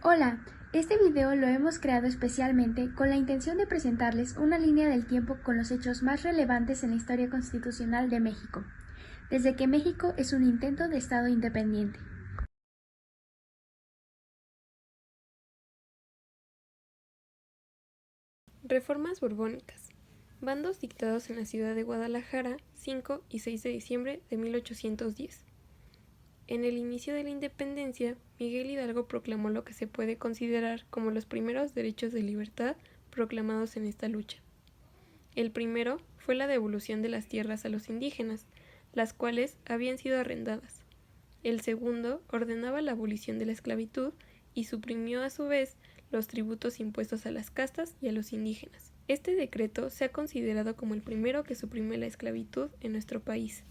Hola, este video lo hemos creado especialmente con la intención de presentarles una línea del tiempo con los hechos más relevantes en la historia constitucional de México, desde que México es un intento de Estado independiente. Reformas borbónicas. Bandos dictados en la ciudad de Guadalajara, 5 y 6 de diciembre de 1810. En el inicio de la independencia, Miguel Hidalgo proclamó lo que se puede considerar como los primeros derechos de libertad proclamados en esta lucha. El primero fue la devolución de las tierras a los indígenas, las cuales habían sido arrendadas. El segundo ordenaba la abolición de la esclavitud y suprimió a su vez los tributos impuestos a las castas y a los indígenas. Este decreto se ha considerado como el primero que suprime la esclavitud en nuestro país.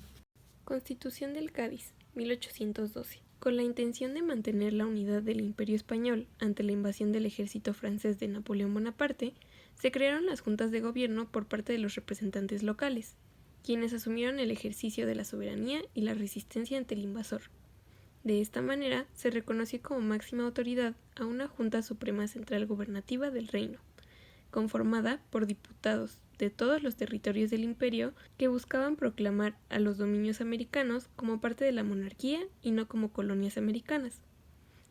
Constitución del Cádiz, 1812. Con la intención de mantener la unidad del Imperio español ante la invasión del ejército francés de Napoleón Bonaparte, se crearon las juntas de gobierno por parte de los representantes locales, quienes asumieron el ejercicio de la soberanía y la resistencia ante el invasor. De esta manera, se reconoció como máxima autoridad a una Junta Suprema Central Gubernativa del Reino, conformada por diputados de todos los territorios del imperio que buscaban proclamar a los dominios americanos como parte de la monarquía y no como colonias americanas.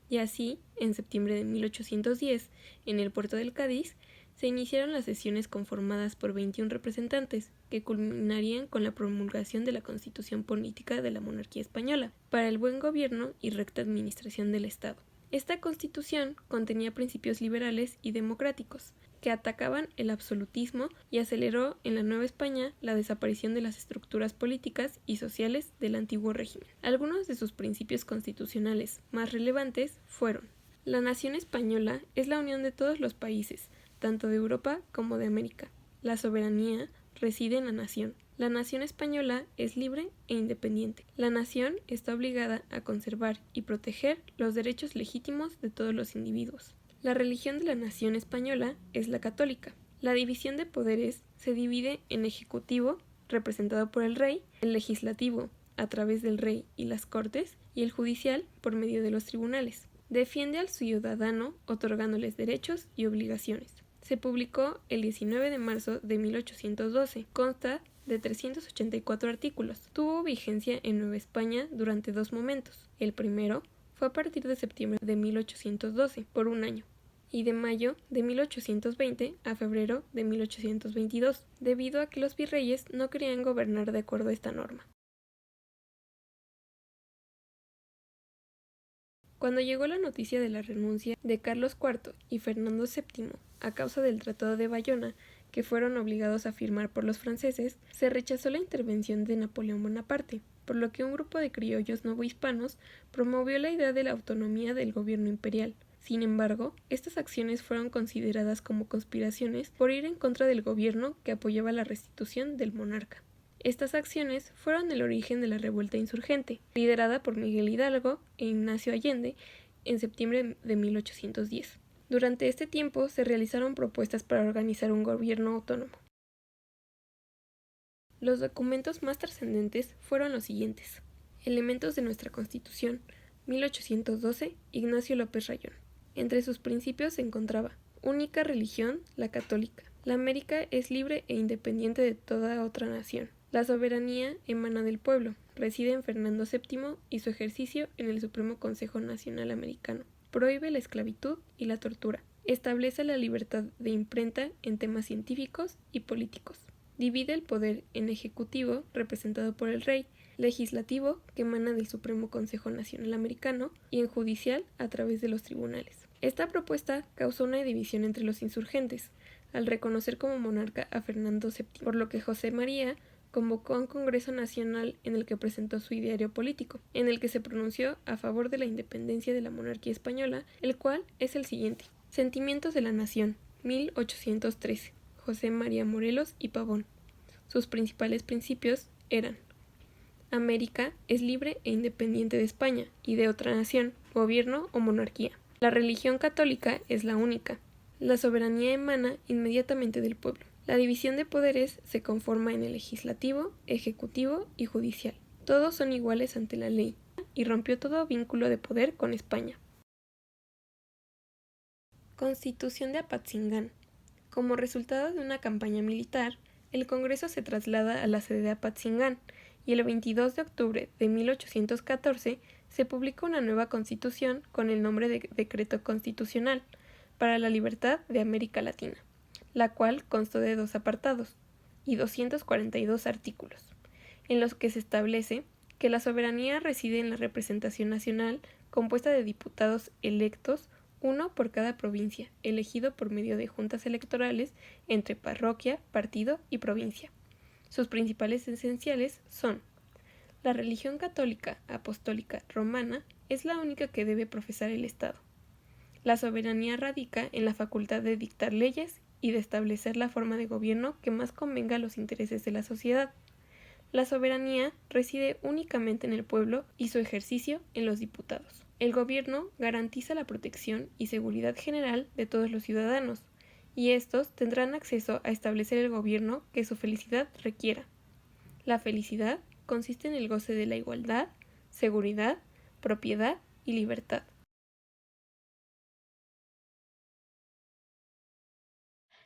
Y así, en septiembre de 1810, en el puerto del Cádiz, se iniciaron las sesiones conformadas por 21 representantes, que culminarían con la promulgación de la Constitución Política de la Monarquía Española, para el buen gobierno y recta administración del Estado. Esta Constitución contenía principios liberales y democráticos, que atacaban el absolutismo y aceleró en la Nueva España la desaparición de las estructuras políticas y sociales del antiguo régimen. Algunos de sus principios constitucionales más relevantes fueron: la nación española es la unión de todos los países, tanto de Europa como de América. La soberanía reside en la nación. La nación española es libre e independiente. La nación está obligada a conservar y proteger los derechos legítimos de todos los individuos. La religión de la nación española es la católica. La división de poderes se divide en ejecutivo, representado por el rey, el legislativo, a través del rey y las cortes, y el judicial, por medio de los tribunales. Defiende al ciudadano otorgándoles derechos y obligaciones. Se publicó el 19 de marzo de 1812. Consta de 384 artículos. Tuvo vigencia en Nueva España durante 2 momentos. El primero fue a partir de septiembre de 1812, por un año, y de mayo de 1820 a febrero de 1822, debido a que los virreyes no querían gobernar de acuerdo a esta norma. Cuando llegó la noticia de la renuncia de Carlos IV y Fernando VII a causa del Tratado de Bayona, que fueron obligados a firmar por los franceses, se rechazó la intervención de Napoleón Bonaparte, por lo que un grupo de criollos novohispanos promovió la idea de la autonomía del gobierno imperial. Sin embargo, estas acciones fueron consideradas como conspiraciones por ir en contra del gobierno que apoyaba la restitución del monarca. Estas acciones fueron el origen de la revuelta insurgente, liderada por Miguel Hidalgo e Ignacio Allende en septiembre de 1810. Durante este tiempo se realizaron propuestas para organizar un gobierno autónomo. Los documentos más trascendentes fueron los siguientes: Elementos de nuestra Constitución, 1812, Ignacio López Rayón. Entre sus principios se encontraba: única religión, la católica. La América es libre e independiente de toda otra nación. La soberanía emana del pueblo, reside en Fernando VII y su ejercicio en el Supremo Consejo Nacional Americano. Prohíbe la esclavitud y la tortura. Establece la libertad de imprenta en temas científicos y políticos. Divide el poder en ejecutivo, representado por el rey, legislativo, que emana del Supremo Consejo Nacional Americano, y en judicial, a través de los tribunales. Esta propuesta causó una división entre los insurgentes, al reconocer como monarca a Fernando VII, por lo que José María convocó a un Congreso Nacional en el que presentó su ideario político, en el que se pronunció a favor de la independencia de la monarquía española, el cual es el siguiente: Sentimientos de la Nación, 1813, José María Morelos y Pavón. Sus principales principios eran: América es libre e independiente de España y de otra nación, gobierno o monarquía. La religión católica es la única. La soberanía emana inmediatamente del pueblo. La división de poderes se conforma en el legislativo, ejecutivo y judicial. Todos son iguales ante la ley, y rompió todo vínculo de poder con España. Constitución de Apatzingán. Como resultado de una campaña militar, el Congreso se traslada a la sede de Apatzingán y el 22 de octubre de 1814 se publica una nueva constitución con el nombre de Decreto Constitucional para la Libertad de América Latina, la cual constó de 2 apartados y 242 artículos, en los que se establece que la soberanía reside en la representación nacional compuesta de diputados electos, uno por cada provincia, elegido por medio de juntas electorales entre parroquia, partido y provincia. Sus principales esenciales son: la religión católica apostólica romana es la única que debe profesar el Estado. La soberanía radica en la facultad de dictar leyes y de establecer la forma de gobierno que más convenga a los intereses de la sociedad. La soberanía reside únicamente en el pueblo y su ejercicio en los diputados. El gobierno garantiza la protección y seguridad general de todos los ciudadanos, y estos tendrán acceso a establecer el gobierno que su felicidad requiera. La felicidad consiste en el goce de la igualdad, seguridad, propiedad y libertad.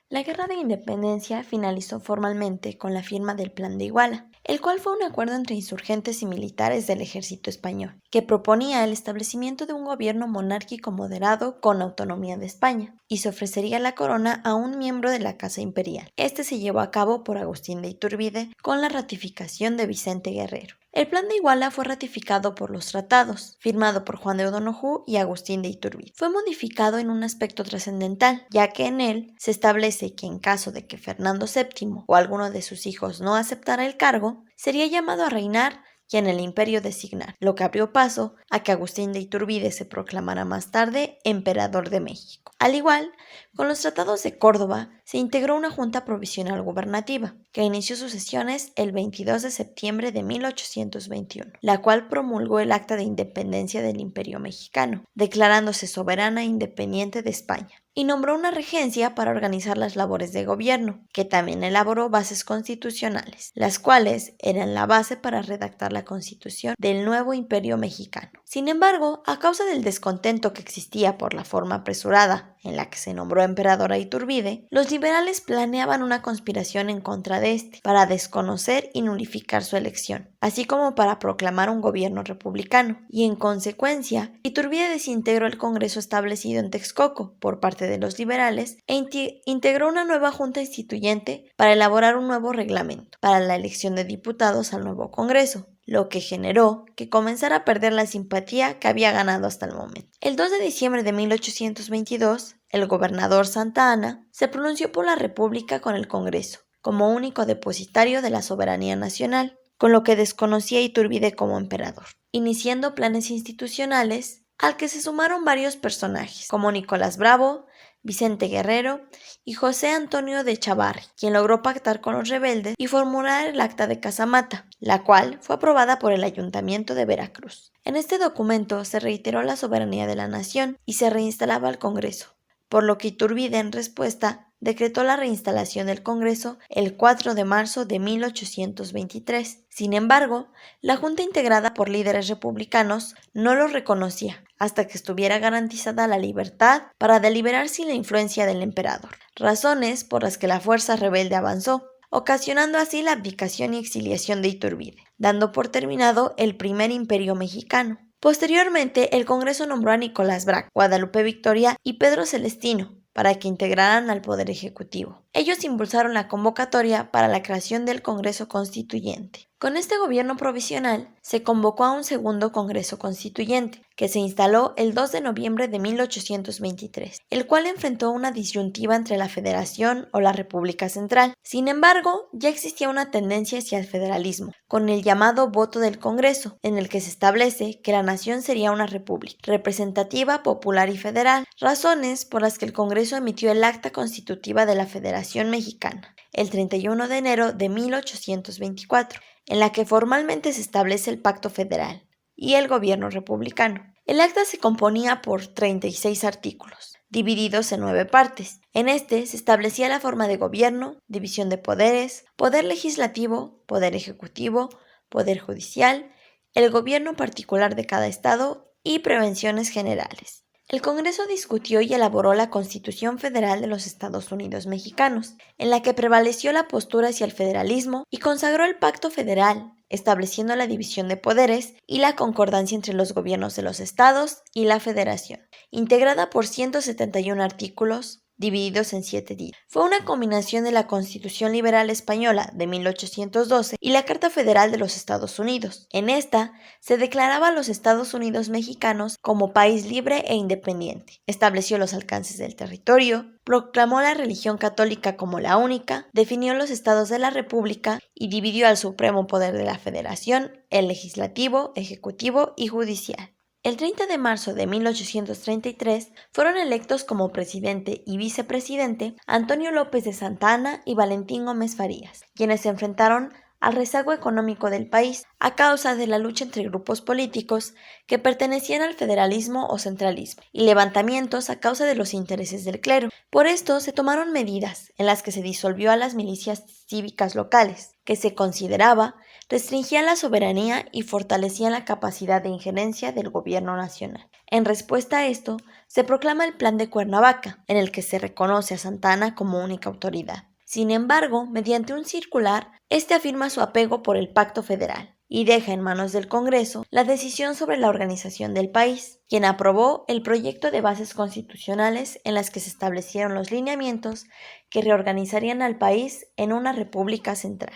La Guerra de Independencia finalizó formalmente con la firma del Plan de Iguala, el cual fue un acuerdo entre insurgentes y militares del ejército español, que proponía el establecimiento de un gobierno monárquico moderado con autonomía de España, y se ofrecería la corona a un miembro de la Casa Imperial. Este se llevó a cabo por Agustín de Iturbide con la ratificación de Vicente Guerrero. El Plan de Iguala fue ratificado por los tratados, firmado por Juan de O'Donojú y Agustín de Iturbide. Fue modificado en un aspecto trascendental, ya que en él se establece que en caso de que Fernando VII o alguno de sus hijos no aceptara el cargo, sería llamado a reinar y en el imperio designar, lo que abrió paso a que Agustín de Iturbide se proclamara más tarde emperador de México. Al igual, con los tratados de Córdoba se integró una junta provisional gubernativa, que inició sus sesiones el 22 de septiembre de 1821, la cual promulgó el Acta de Independencia del Imperio Mexicano, declarándose soberana e independiente de España, y nombró una regencia para organizar las labores de gobierno, que también elaboró bases constitucionales, las cuales eran la base para redactar la constitución del nuevo imperio mexicano. Sin embargo, a causa del descontento que existía por la forma apresurada en la que se nombró emperador a Iturbide, los liberales planeaban una conspiración en contra de este para desconocer y nulificar su elección, así como para proclamar un gobierno republicano, y en consecuencia, Iturbide desintegró el Congreso establecido en Texcoco por parte de los liberales e integró una nueva junta instituyente para elaborar un nuevo reglamento para la elección de diputados al nuevo Congreso, lo que generó que comenzara a perder la simpatía que había ganado hasta el momento. El 2 de diciembre de 1822, el gobernador Santa Anna se pronunció por la República con el Congreso, como único depositario de la soberanía nacional, con lo que desconocía a Iturbide como emperador, iniciando planes institucionales al que se sumaron varios personajes, como Nicolás Bravo, Vicente Guerrero y José Antonio de Chavarri, quien logró pactar con los rebeldes y formular el Acta de Casamata, la cual fue aprobada por el Ayuntamiento de Veracruz. En este documento se reiteró la soberanía de la nación y se reinstalaba el Congreso, por lo que Iturbide, en respuesta, decretó la reinstalación del Congreso el 4 de marzo de 1823. Sin embargo, la Junta, integrada por líderes republicanos, no lo reconocía hasta que estuviera garantizada la libertad para deliberar sin la influencia del emperador, razones por las que la fuerza rebelde avanzó, ocasionando así la abdicación y exiliación de Iturbide, dando por terminado el primer imperio mexicano. Posteriormente, el Congreso nombró a Nicolás Braga, Guadalupe Victoria y Pedro Celestino para que integraran al Poder Ejecutivo. Ellos impulsaron la convocatoria para la creación del Congreso Constituyente. Con este gobierno provisional se convocó a un segundo Congreso Constituyente, que se instaló el 2 de noviembre de 1823, el cual enfrentó una disyuntiva entre la Federación o la República Central. Sin embargo, ya existía una tendencia hacia el federalismo, con el llamado voto del Congreso, en el que se establece que la nación sería una república, representativa, popular y federal, razones por las que el Congreso emitió el Acta Constitutiva de la Federación Mexicana, el 31 de enero de 1824, en la que formalmente se establece el Pacto Federal y el gobierno republicano. El acta se componía por 36 artículos, divididos en 9 partes. En este se establecía la forma de gobierno, división de poderes, poder legislativo, poder ejecutivo, poder judicial, el gobierno particular de cada estado y prevenciones generales. El Congreso discutió y elaboró la Constitución Federal de los Estados Unidos Mexicanos, en la que prevaleció la postura hacia el federalismo y consagró el Pacto Federal, estableciendo la división de poderes y la concordancia entre los gobiernos de los estados y la federación, integrada por 171 artículos divididos en 7 días. Fue una combinación de la Constitución Liberal Española de 1812 y la Carta Federal de los Estados Unidos. En esta se declaraba a los Estados Unidos mexicanos como país libre e independiente, estableció los alcances del territorio, proclamó la religión católica como la única, definió los estados de la República y dividió al supremo poder de la Federación, el legislativo, ejecutivo y judicial. El 30 de marzo de 1833 fueron electos como presidente y vicepresidente Antonio López de Santa Anna y Valentín Gómez Farías, quienes se enfrentaron al rezago económico del país a causa de la lucha entre grupos políticos que pertenecían al federalismo o centralismo y levantamientos a causa de los intereses del clero. Por esto se tomaron medidas en las que se disolvió a las milicias cívicas locales, que se consideraba restringían la soberanía y fortalecían la capacidad de injerencia del gobierno nacional. En respuesta a esto, se proclama el Plan de Cuernavaca, en el que se reconoce a Santa Anna como única autoridad. Sin embargo, mediante un circular, este afirma su apego por el Pacto Federal y deja en manos del Congreso la decisión sobre la organización del país, quien aprobó el proyecto de bases constitucionales en las que se establecieron los lineamientos que reorganizarían al país en una república central.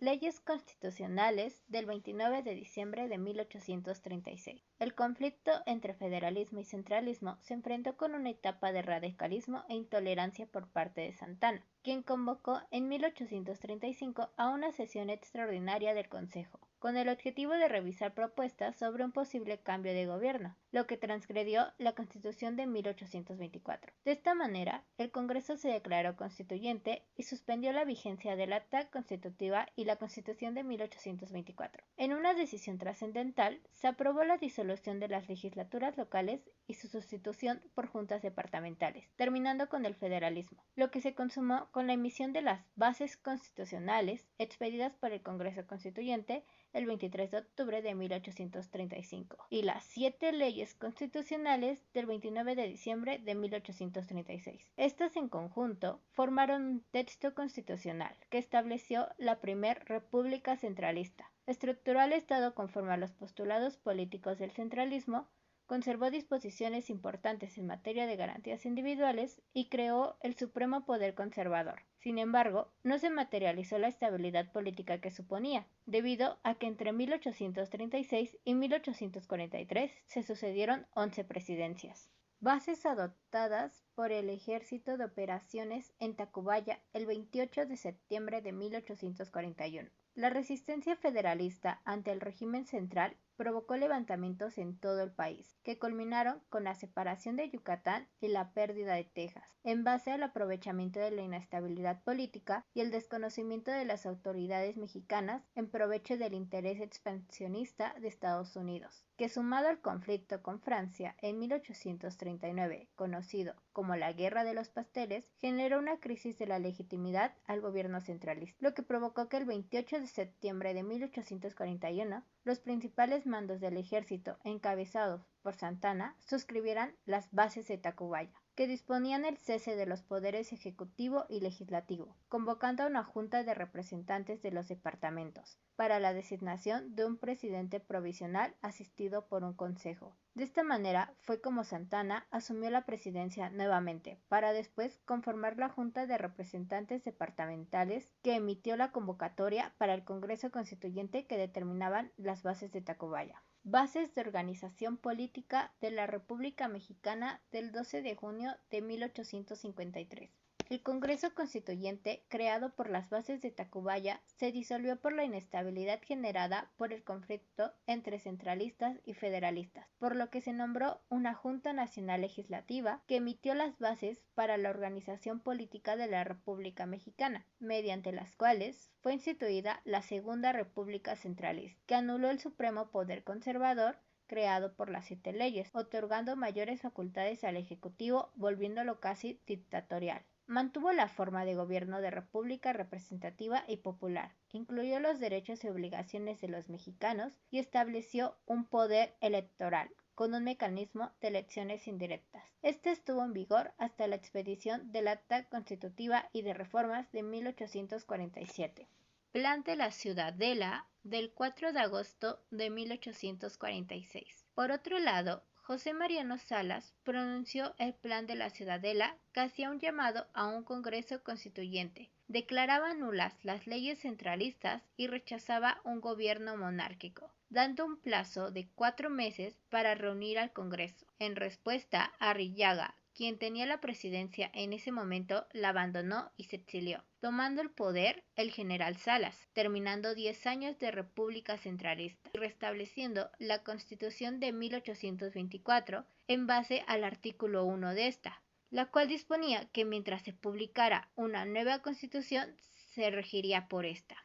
Leyes constitucionales del 29 de diciembre de 1836. El conflicto entre federalismo y centralismo se enfrentó con una etapa de radicalismo e intolerancia por parte de Santa Anna, quien convocó en 1835 a una sesión extraordinaria del Consejo, con el objetivo de revisar propuestas sobre un posible cambio de gobierno, lo que transgredió la Constitución de 1824. De esta manera, el Congreso se declaró constituyente y suspendió la vigencia del Acta Constitutiva y la Constitución de 1824. En una decisión trascendental, se aprobó la disolución de las legislaturas locales y su sustitución por juntas departamentales, terminando con el federalismo, lo que se consumó con la emisión de las bases constitucionales expedidas por el Congreso Constituyente el 23 de octubre de 1835 y las 7 leyes constitucionales del 29 de diciembre de 1836. Estas en conjunto formaron un texto constitucional que estableció la primer república centralista, estructuró al Estado conforme a los postulados políticos del centralismo, conservó disposiciones importantes en materia de garantías individuales y creó el supremo poder conservador. Sin embargo, no se materializó la estabilidad política que suponía, debido a que entre 1836 y 1843 se sucedieron 11 presidencias. Bases adoptadas por el Ejército de Operaciones en Tacubaya el 28 de septiembre de 1841. La resistencia federalista ante el régimen central provocó levantamientos en todo el país, que culminaron con la separación de Yucatán y la pérdida de Texas, en base al aprovechamiento de la inestabilidad política y el desconocimiento de las autoridades mexicanas en provecho del interés expansionista de Estados Unidos, que sumado al conflicto con Francia en 1839, conocido como la Guerra de los Pasteles, generó una crisis de la legitimidad al gobierno centralista, lo que provocó que el 28 de septiembre de 1841 los principales mandos del ejército, encabezados por Santa Anna, suscribieran las bases de Tacubaya, que disponían el cese de los poderes ejecutivo y legislativo, convocando a una junta de representantes de los departamentos para la designación de un presidente provisional asistido por un consejo. De esta manera fue como Santa Anna asumió la presidencia nuevamente, para después conformar la Junta de Representantes Departamentales que emitió la convocatoria para el Congreso Constituyente que determinaban las bases de Tacubaya. Bases de organización política de la República Mexicana del 12 de junio de 1853. El Congreso Constituyente, creado por las bases de Tacubaya, se disolvió por la inestabilidad generada por el conflicto entre centralistas y federalistas, por lo que se nombró una Junta Nacional Legislativa que emitió las bases para la organización política de la República Mexicana, mediante las cuales fue instituida la Segunda República Centralista, que anuló el supremo poder conservador creado por las 7 leyes, otorgando mayores facultades al Ejecutivo, volviéndolo casi dictatorial. Mantuvo la forma de gobierno de república representativa y popular, incluyó los derechos y obligaciones de los mexicanos y estableció un poder electoral con un mecanismo de elecciones indirectas. Este estuvo en vigor hasta la expedición del Acta Constitutiva y de Reformas de 1847. Plan de la Ciudadela del 4 de agosto de 1846. Por otro lado, José Mariano Salas pronunció el Plan de la Ciudadela, que hacía un llamado a un Congreso Constituyente, declaraba nulas las leyes centralistas y rechazaba un gobierno monárquico, dando un plazo de 4 meses para reunir al Congreso. En respuesta, Arrillaga, quien tenía la presidencia en ese momento, la abandonó y se exilió, tomando el poder el general Salas, terminando 10 años de república centralista y restableciendo la Constitución de 1824 en base al artículo 1 de esta, la cual disponía que mientras se publicara una nueva Constitución se regiría por esta.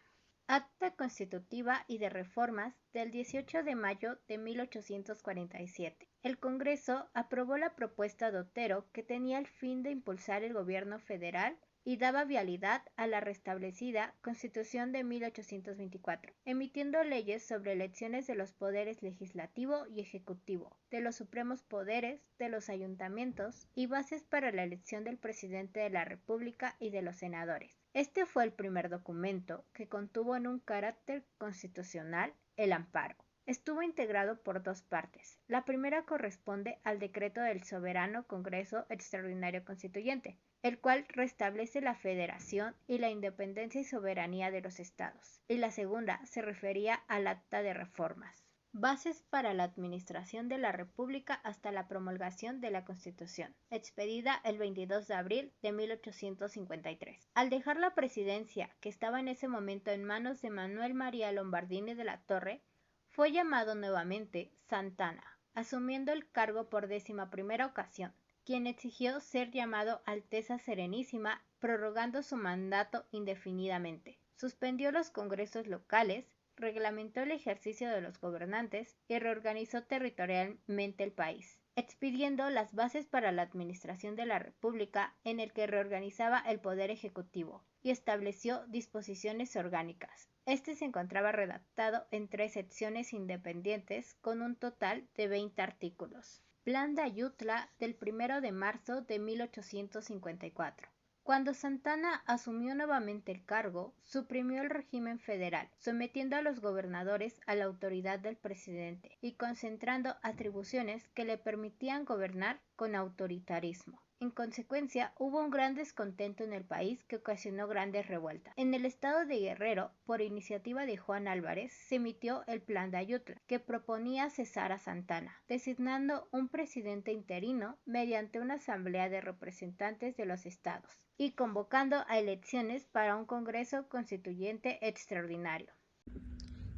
Acta Constitutiva y de Reformas del 18 de mayo de 1847. El Congreso aprobó la propuesta de Otero, que tenía el fin de impulsar el gobierno federal y daba vialidad a la restablecida Constitución de 1824, emitiendo leyes sobre elecciones de los poderes legislativo y ejecutivo, de los supremos poderes, de los ayuntamientos y bases para la elección del presidente de la República y de los senadores. Este fue el primer documento que contuvo en un carácter constitucional el amparo. Estuvo integrado por 2 partes. La primera corresponde al decreto del Soberano Congreso Extraordinario Constituyente, el cual restablece la federación y la independencia y soberanía de los estados, y la segunda se refería al Acta de Reformas. Bases para la administración de la República hasta la promulgación de la Constitución, expedida el 22 de abril de 1853. Al dejar la presidencia, que estaba en ese momento en manos de Manuel María Lombardini de la Torre, fue llamado nuevamente Santana, asumiendo el cargo por 11ª ocasión, quien exigió ser llamado Alteza Serenísima, prorrogando su mandato indefinidamente. Suspendió los congresos locales, reglamentó el ejercicio de los gobernantes y reorganizó territorialmente el país, expidiendo las bases para la administración de la República, en el que reorganizaba el poder ejecutivo y estableció disposiciones orgánicas. Este se encontraba redactado en 3 secciones independientes con un total de 20 artículos. Plan de Ayutla del 1 de marzo de 1854. Cuando Santana asumió nuevamente el cargo, suprimió el régimen federal, sometiendo a los gobernadores a la autoridad del presidente y concentrando atribuciones que le permitían gobernar con autoritarismo. En consecuencia, hubo un gran descontento en el país que ocasionó grandes revueltas. En el estado de Guerrero, por iniciativa de Juan Álvarez, se emitió el Plan de Ayutla, que proponía cesar a Santana, designando un presidente interino mediante una asamblea de representantes de los estados y convocando a elecciones para un Congreso Constituyente extraordinario.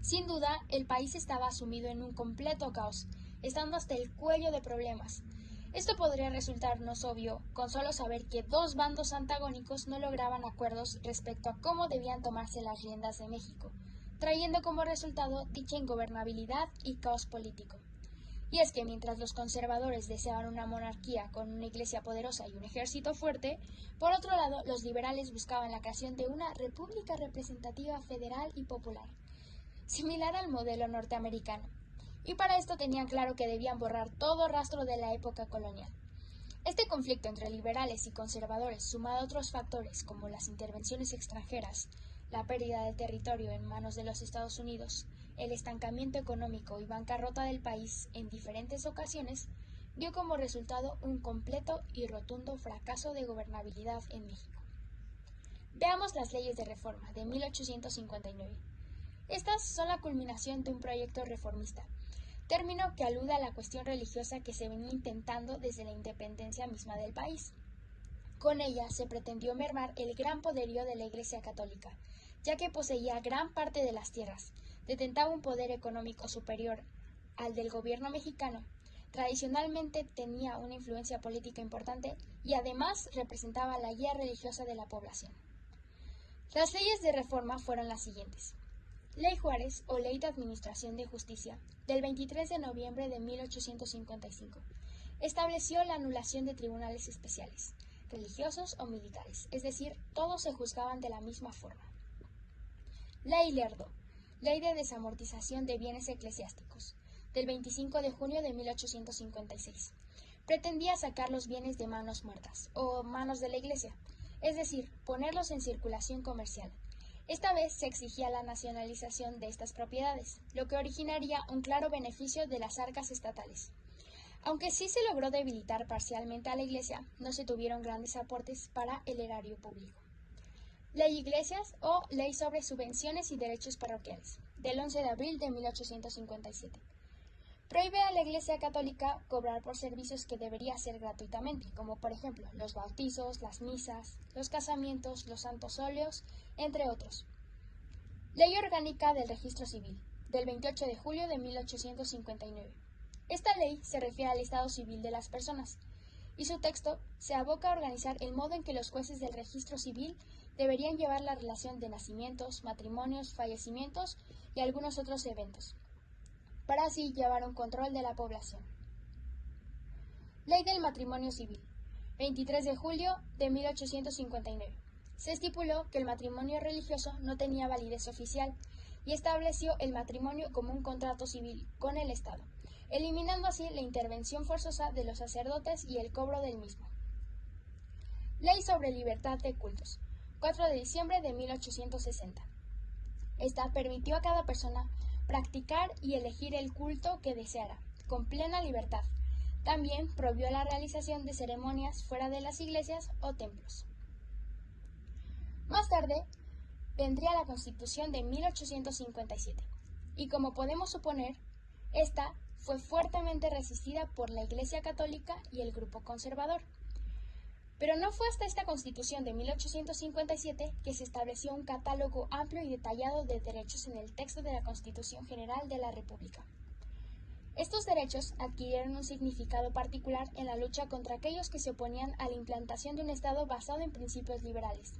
Sin duda, el país estaba sumido en un completo caos, estando hasta el cuello de problemas. Esto podría resultarnos obvio con solo saber que 2 bandos antagónicos no lograban acuerdos respecto a cómo debían tomarse las riendas de México, trayendo como resultado dicha ingobernabilidad y caos político. Y es que mientras los conservadores deseaban una monarquía con una iglesia poderosa y un ejército fuerte, por otro lado los liberales buscaban la creación de una república representativa federal y popular, similar al modelo norteamericano. Y para esto tenían claro que debían borrar todo rastro de la época colonial. Este conflicto entre liberales y conservadores, sumado a otros factores como las intervenciones extranjeras, la pérdida de territorio en manos de los Estados Unidos, el estancamiento económico y bancarrota del país en diferentes ocasiones, dio como resultado un completo y rotundo fracaso de gobernabilidad en México. Veamos las leyes de reforma de 1859. Estas son la culminación de un proyecto reformista, término que alude a la cuestión religiosa que se venía intentando desde la independencia misma del país. Con ella se pretendió mermar el gran poderío de la Iglesia Católica, ya que poseía gran parte de las tierras, detentaba un poder económico superior al del gobierno mexicano, tradicionalmente tenía una influencia política importante y además representaba la guía religiosa de la población. Las leyes de reforma fueron las siguientes. Ley Juárez o Ley de Administración de Justicia, del 23 de noviembre de 1855, estableció la anulación de tribunales especiales, religiosos o militares, es decir, todos se juzgaban de la misma forma. Ley Lerdo, Ley de Desamortización de Bienes Eclesiásticos, del 25 de junio de 1856. Pretendía sacar los bienes de manos muertas, o manos de la Iglesia, es decir, ponerlos en circulación comercial. Esta vez se exigía la nacionalización de estas propiedades, lo que originaría un claro beneficio de las arcas estatales. Aunque sí se logró debilitar parcialmente a la Iglesia, no se tuvieron grandes aportes para el erario público. Ley Iglesias o Ley sobre Subvenciones y Derechos Parroquiales, del 11 de abril de 1857. Prohíbe a la Iglesia Católica cobrar por servicios que debería hacer gratuitamente, como por ejemplo los bautizos, las misas, los casamientos, los santos óleos, entre otros. Ley Orgánica del Registro Civil, del 28 de julio de 1859. Esta ley se refiere al estado civil de las personas, y su texto se aboca a organizar el modo en que los jueces del registro civil deberían llevar la relación de nacimientos, matrimonios, fallecimientos y algunos otros eventos, para así llevar un control de la población. Ley del Matrimonio Civil, 23 de julio de 1859. Se estipuló que el matrimonio religioso no tenía validez oficial y estableció el matrimonio como un contrato civil con el Estado, eliminando así la intervención forzosa de los sacerdotes y el cobro del mismo. Ley sobre libertad de cultos, 4 de diciembre de 1860. Esta permitió a cada persona practicar y elegir el culto que deseara, con plena libertad. También prohibió la realización de ceremonias fuera de las iglesias o templos. Más tarde, vendría la Constitución de 1857, y como podemos suponer, esta fue fuertemente resistida por la Iglesia Católica y el grupo conservador. Pero no fue hasta esta Constitución de 1857 que se estableció un catálogo amplio y detallado de derechos en el texto de la Constitución General de la República. Estos derechos adquirieron un significado particular en la lucha contra aquellos que se oponían a la implantación de un Estado basado en principios liberales.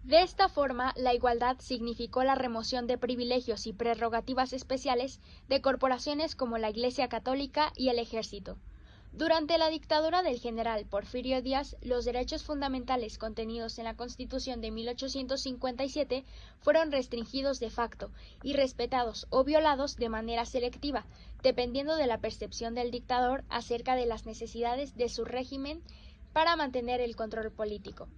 De esta forma, la igualdad significó la remoción de privilegios y prerrogativas especiales de corporaciones como la Iglesia Católica y el Ejército. Durante la dictadura del general Porfirio Díaz, los derechos fundamentales contenidos en la Constitución de 1857 fueron restringidos de facto y respetados o violados de manera selectiva, dependiendo de la percepción del dictador acerca de las necesidades de su régimen para mantener el control político.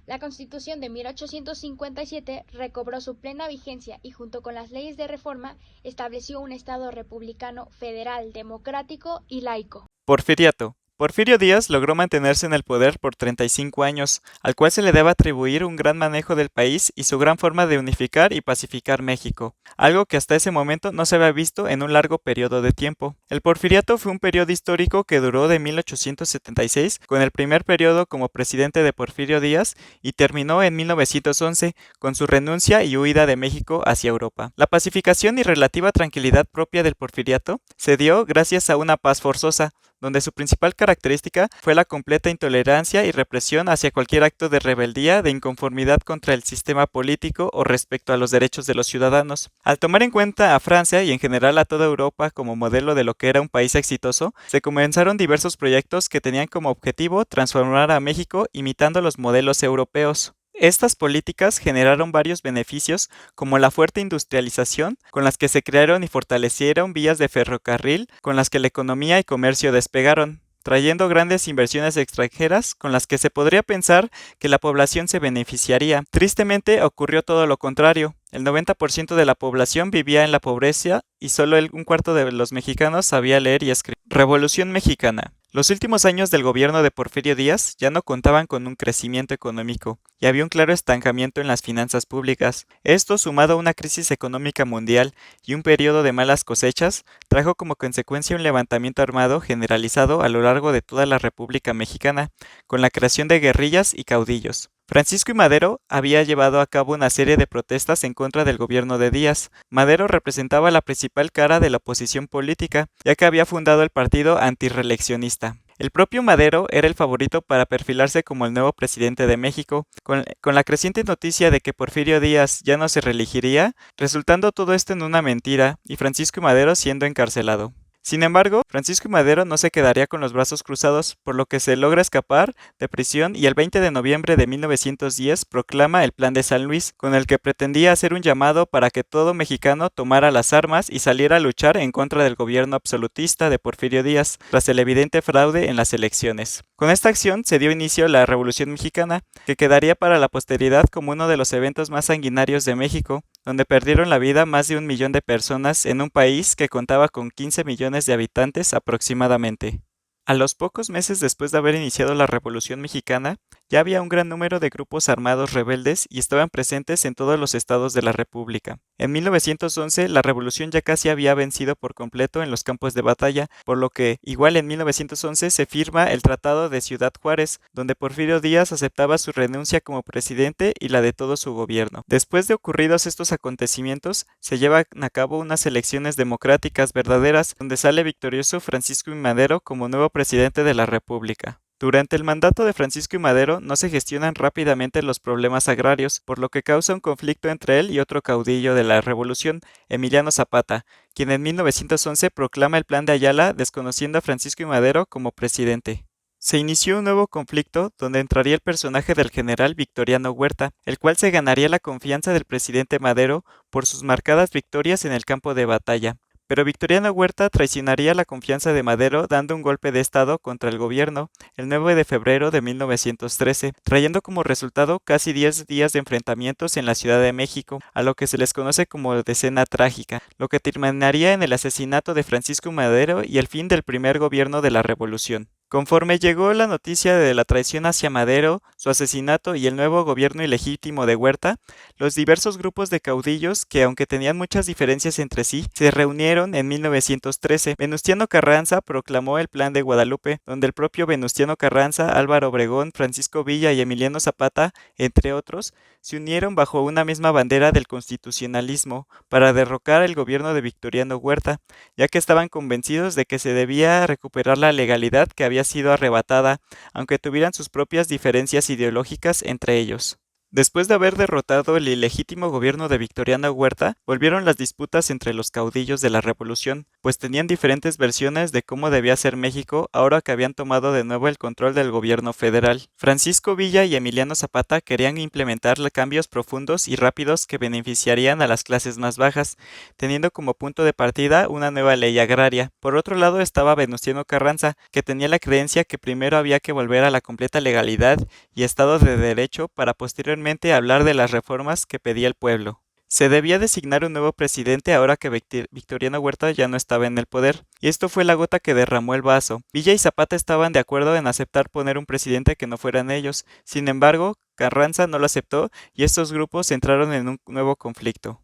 La Constitución de 1857 recobró su plena vigencia y junto con las leyes de reforma estableció un Estado republicano, federal, democrático y laico. Porfiriato. Porfirio Díaz logró mantenerse en el poder por 35 años, al cual se le debe atribuir un gran manejo del país y su gran forma de unificar y pacificar México, algo que hasta ese momento no se había visto en un largo periodo de tiempo. El Porfiriato fue un periodo histórico que duró de 1876, con el primer periodo como presidente de Porfirio Díaz, y terminó en 1911, con su renuncia y huida de México hacia Europa. La pacificación y relativa tranquilidad propia del Porfiriato se dio gracias a una paz forzosa, donde su principal característica fue la completa intolerancia y represión hacia cualquier acto de rebeldía, de inconformidad contra el sistema político o respecto a los derechos de los ciudadanos. Al tomar en cuenta a Francia y en general a toda Europa como modelo de lo que era un país exitoso, se comenzaron diversos proyectos que tenían como objetivo transformar a México imitando los modelos europeos. Estas políticas generaron varios beneficios, como la fuerte industrialización, con las que se crearon y fortalecieron vías de ferrocarril, con las que la economía y comercio despegaron, trayendo grandes inversiones extranjeras con las que se podría pensar que la población se beneficiaría. Tristemente ocurrió todo lo contrario. El 90% de la población vivía en la pobreza y solo un cuarto de los mexicanos sabía leer y escribir. Revolución Mexicana. Los últimos años del gobierno de Porfirio Díaz ya no contaban con un crecimiento económico y había un claro estancamiento en las finanzas públicas. Esto, sumado a una crisis económica mundial y un periodo de malas cosechas, trajo como consecuencia un levantamiento armado generalizado a lo largo de toda la República Mexicana, con la creación de guerrillas y caudillos. Francisco I. Madero había llevado a cabo una serie de protestas en contra del gobierno de Díaz. Madero representaba la principal cara de la oposición política, ya que había fundado el partido antirreeleccionista. El propio Madero era el favorito para perfilarse como el nuevo presidente de México, con la creciente noticia de que Porfirio Díaz ya no se reelegiría, resultando todo esto en una mentira y Francisco I. Madero siendo encarcelado. Sin embargo, Francisco I. Madero no se quedaría con los brazos cruzados, por lo que se logra escapar de prisión y el 20 de noviembre de 1910 proclama el Plan de San Luis, con el que pretendía hacer un llamado para que todo mexicano tomara las armas y saliera a luchar en contra del gobierno absolutista de Porfirio Díaz, tras el evidente fraude en las elecciones. Con esta acción se dio inicio a la Revolución Mexicana, que quedaría para la posteridad como uno de los eventos más sanguinarios de México, donde perdieron la vida más de 1 millón de personas en un país que contaba con 15 millones de habitantes aproximadamente. A los pocos meses después de haber iniciado la Revolución Mexicana, ya había un gran número de grupos armados rebeldes y estaban presentes en todos los estados de la República. En 1911, la revolución ya casi había vencido por completo en los campos de batalla, por lo que, igual en 1911, se firma el Tratado de Ciudad Juárez, donde Porfirio Díaz aceptaba su renuncia como presidente y la de todo su gobierno. Después de ocurridos estos acontecimientos, se llevan a cabo unas elecciones democráticas verdaderas, donde sale victorioso Francisco I. Madero como nuevo presidente de la República. Durante el mandato de Francisco I. Madero no se gestionan rápidamente los problemas agrarios, por lo que causa un conflicto entre él y otro caudillo de la revolución, Emiliano Zapata, quien en 1911 proclama el Plan de Ayala desconociendo a Francisco I. Madero como presidente. Se inició un nuevo conflicto donde entraría el personaje del general Victoriano Huerta, el cual se ganaría la confianza del presidente Madero por sus marcadas victorias en el campo de batalla. Pero Victoriano Huerta traicionaría la confianza de Madero dando un golpe de estado contra el gobierno el 9 de febrero de 1913, trayendo como resultado casi 10 días de enfrentamientos en la Ciudad de México, a lo que se les conoce como Decena Trágica, lo que terminaría en el asesinato de Francisco Madero y el fin del primer gobierno de la Revolución. Conforme llegó la noticia de la traición hacia Madero, su asesinato y el nuevo gobierno ilegítimo de Huerta, los diversos grupos de caudillos, que aunque tenían muchas diferencias entre sí, se reunieron en 1913. Venustiano Carranza proclamó el Plan de Guadalupe, donde el propio Venustiano Carranza, Álvaro Obregón, Francisco Villa y Emiliano Zapata, entre otros, se unieron bajo una misma bandera del constitucionalismo para derrocar el gobierno de Victoriano Huerta, ya que estaban convencidos de que se debía recuperar la legalidad que había sido arrebatada, aunque tuvieran sus propias diferencias ideológicas entre ellos. Después de haber derrotado el ilegítimo gobierno de Victoriano Huerta, volvieron las disputas entre los caudillos de la revolución, pues tenían diferentes versiones de cómo debía ser México ahora que habían tomado de nuevo el control del gobierno federal. Francisco Villa y Emiliano Zapata querían implementar cambios profundos y rápidos que beneficiarían a las clases más bajas, teniendo como punto de partida una nueva ley agraria. Por otro lado estaba Venustiano Carranza, que tenía la creencia que primero había que volver a la completa legalidad y Estado de Derecho para posteriormente hablar de las reformas que pedía el pueblo. Se debía designar un nuevo presidente ahora que Victoriano Huerta ya no estaba en el poder, y esto fue la gota que derramó el vaso. Villa y Zapata estaban de acuerdo en aceptar poner un presidente que no fueran ellos. Sin embargo, Carranza no lo aceptó y estos grupos entraron en un nuevo conflicto.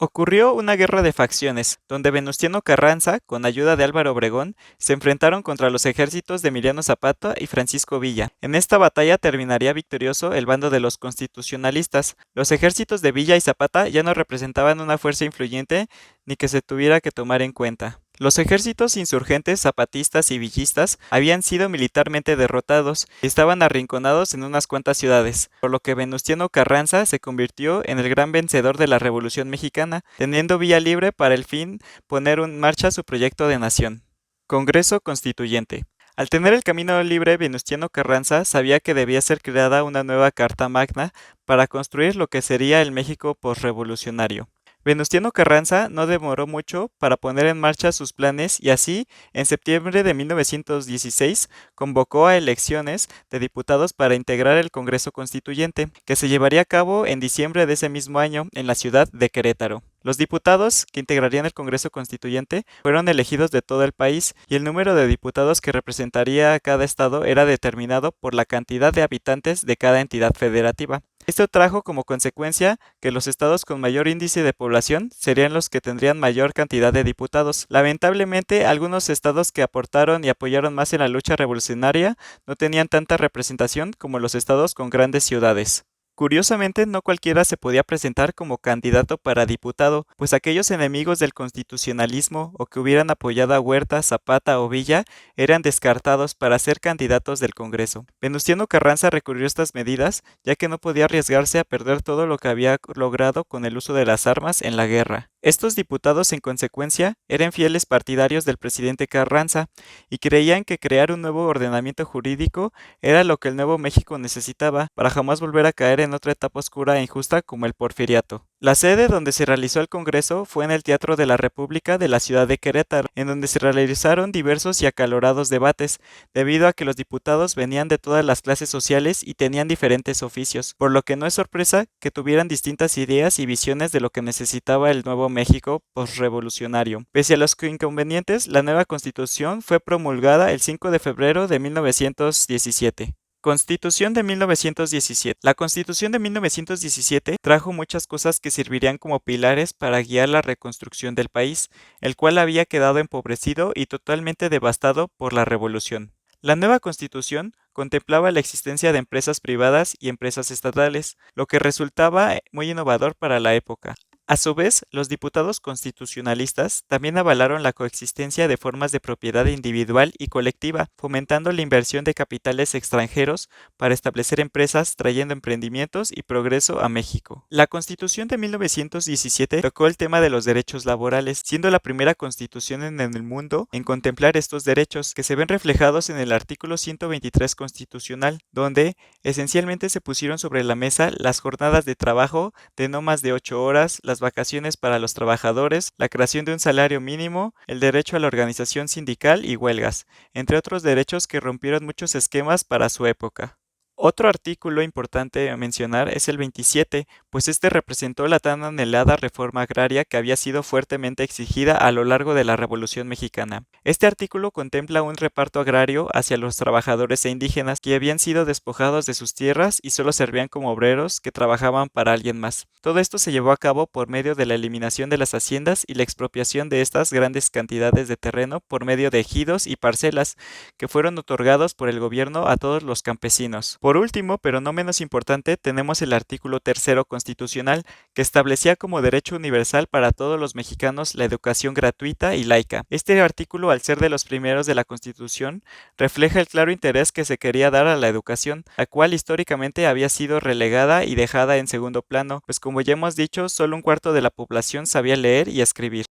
Ocurrió una guerra de facciones, donde Venustiano Carranza, con ayuda de Álvaro Obregón, se enfrentaron contra los ejércitos de Emiliano Zapata y Francisco Villa. En esta batalla terminaría victorioso el bando de los constitucionalistas. Los ejércitos de Villa y Zapata ya no representaban una fuerza influyente ni que se tuviera que tomar en cuenta. Los ejércitos insurgentes zapatistas y villistas habían sido militarmente derrotados y estaban arrinconados en unas cuantas ciudades, por lo que Venustiano Carranza se convirtió en el gran vencedor de la Revolución Mexicana, teniendo vía libre para el fin poner en marcha su proyecto de nación. Congreso Constituyente. Al tener el camino libre, Venustiano Carranza sabía que debía ser creada una nueva Carta Magna para construir lo que sería el México posrevolucionario. Venustiano Carranza no demoró mucho para poner en marcha sus planes y así, en septiembre de 1916, convocó a elecciones de diputados para integrar el Congreso Constituyente, que se llevaría a cabo en diciembre de ese mismo año en la ciudad de Querétaro. Los diputados que integrarían el Congreso Constituyente fueron elegidos de todo el país y el número de diputados que representaría a cada estado era determinado por la cantidad de habitantes de cada entidad federativa. Esto trajo como consecuencia que los estados con mayor índice de población serían los que tendrían mayor cantidad de diputados. Lamentablemente, algunos estados que aportaron y apoyaron más en la lucha revolucionaria no tenían tanta representación como los estados con grandes ciudades. Curiosamente, no cualquiera se podía presentar como candidato para diputado, pues aquellos enemigos del constitucionalismo o que hubieran apoyado a Huerta, Zapata o Villa eran descartados para ser candidatos del Congreso. Venustiano Carranza recurrió a estas medidas, ya que no podía arriesgarse a perder todo lo que había logrado con el uso de las armas en la guerra. Estos diputados, en consecuencia, eran fieles partidarios del presidente Carranza y creían que crear un nuevo ordenamiento jurídico era lo que el Nuevo México necesitaba para jamás volver a caer en otra etapa oscura e injusta como el porfiriato. La sede donde se realizó el Congreso fue en el Teatro de la República de la ciudad de Querétaro, en donde se realizaron diversos y acalorados debates, debido a que los diputados venían de todas las clases sociales y tenían diferentes oficios, por lo que no es sorpresa que tuvieran distintas ideas y visiones de lo que necesitaba el Nuevo México posrevolucionario. Pese a los inconvenientes, la nueva Constitución fue promulgada el 5 de febrero de 1917. Constitución de 1917. La Constitución de 1917 trajo muchas cosas que servirían como pilares para guiar la reconstrucción del país, el cual había quedado empobrecido y totalmente devastado por la Revolución. La nueva Constitución contemplaba la existencia de empresas privadas y empresas estatales, lo que resultaba muy innovador para la época. A su vez, los diputados constitucionalistas también avalaron la coexistencia de formas de propiedad individual y colectiva, fomentando la inversión de capitales extranjeros para establecer empresas, trayendo emprendimientos y progreso a México. La Constitución de 1917 tocó el tema de los derechos laborales, siendo la primera constitución en el mundo en contemplar estos derechos, que se ven reflejados en el artículo 123 constitucional, donde esencialmente se pusieron sobre la mesa las jornadas de trabajo de no más de 8 horas, las vacaciones para los trabajadores, la creación de un salario mínimo, el derecho a la organización sindical y huelgas, entre otros derechos que rompieron muchos esquemas para su época. Otro artículo importante a mencionar es el 27, pues este representó la tan anhelada reforma agraria que había sido fuertemente exigida a lo largo de la Revolución Mexicana. Este artículo contempla un reparto agrario hacia los trabajadores e indígenas que habían sido despojados de sus tierras y solo servían como obreros que trabajaban para alguien más. Todo esto se llevó a cabo por medio de la eliminación de las haciendas y la expropiación de estas grandes cantidades de terreno por medio de ejidos y parcelas que fueron otorgados por el gobierno a todos los campesinos. Por último, pero no menos importante, tenemos el artículo 3 constitucional, que establecía como derecho universal para todos los mexicanos la educación gratuita y laica. Este artículo, al ser de los primeros de la Constitución, refleja el claro interés que se quería dar a la educación, la cual históricamente había sido relegada y dejada en segundo plano, pues como ya hemos dicho, solo un cuarto de la población sabía leer y escribir.